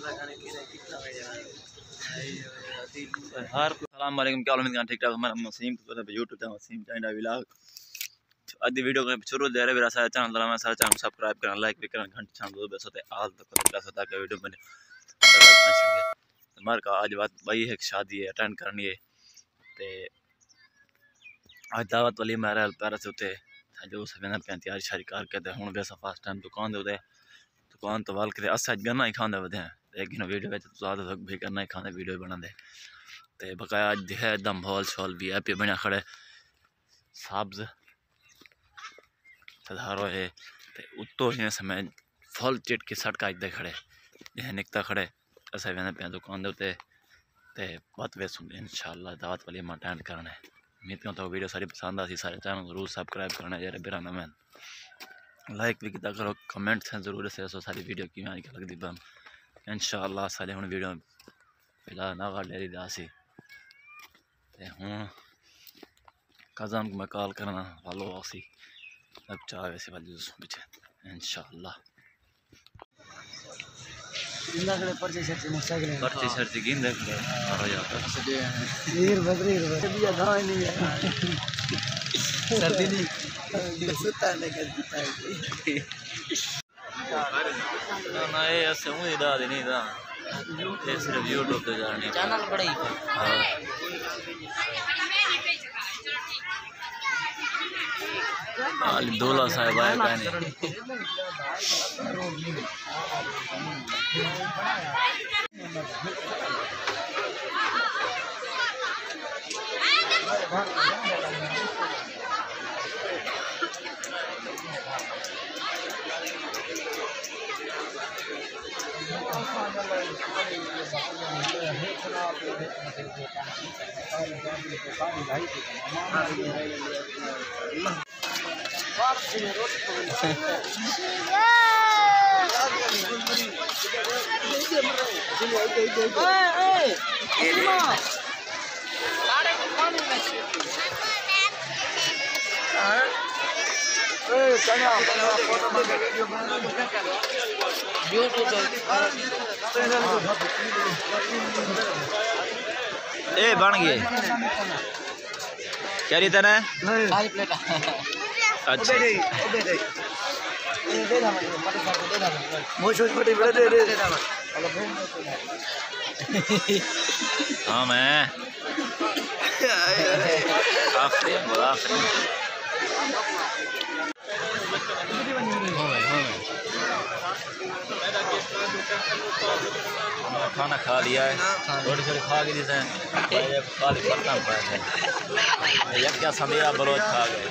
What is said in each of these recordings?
अस्सलाम वालेकुम, क्या हाल है? ठीक ठाक। हमारा Wasim YouTube channel Wasim China vlog. आज दी वीडियो का शुरू दे रहे मेरा सारा चैनल मैं सारा चैनल सब्सक्राइब करना, लाइक भी करना, घंटे छान दो बस होते आज तक प्लस होता है वीडियो बने हमारे का आज बात भाई है शादी है अटेंड करनी है ते आज दावत वाली मेरा पैरा से उते जो सवेना पे तैयारी शारी करके ते हुन वैसा फर्स्ट टाइम दुकान दे उते दुकान तो वाल के अस गन्ना ही खांदे वदे लेकिन वीडियो में ज़्यादा तक भी करना ही खाने वीडियो बनाते ते बकाया आज है दम हॉल शॉल भी है पे बना खड़े सब्ज सधारो है ते उत्तो ही समय फल चिट के सड़का दे खड़े यह निकता खड़े अस वेना पे दुकान दे उते ते बात वे सुन इंशाल्लाह दावत वाली में अटेंड करना है। उम्मीद करता हूँ वीडियो सारी पसंद आती सारे चैनल जरूर सब्सक्राइब करना यार बेरा मैं लाइक भी किया करो कमेंट्स हैं जरूर से सो सारी वीडियो की मैं लग दी बम इंशाल्लाह सारे हुन वीडियो फिलहाल नागा डेरी दासी ते हुन कज़न को मैं कॉल करना वालो आसी अब चाह वैसे वाली पीछे इंशाल्लाह पर्ची शर्ची गिन देख लो और जाता हीर बदरी दिया गाय नहीं है सर्दी नहीं सुता लेकर ना ये ऐसे हूं इदा नहीं था ये सिर्फ यूट्यूब पे जाने चैनल बड़ा ही हां अली दोला साहब आए कहने ए बन गए क्या रीता है अच्छा हाँ मैं आखिरी खाना खा लिया है थोड़ी थोड़ी खा के जैसे खाली बर्तन पाए क्या समेरा बरोज खा गए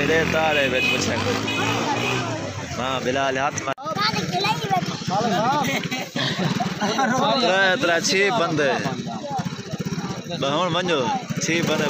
दे तारे बेच पूछे हाँ बिलाल हाथ में त्रै 6 बंदे बहुन मंजो 6 बंदे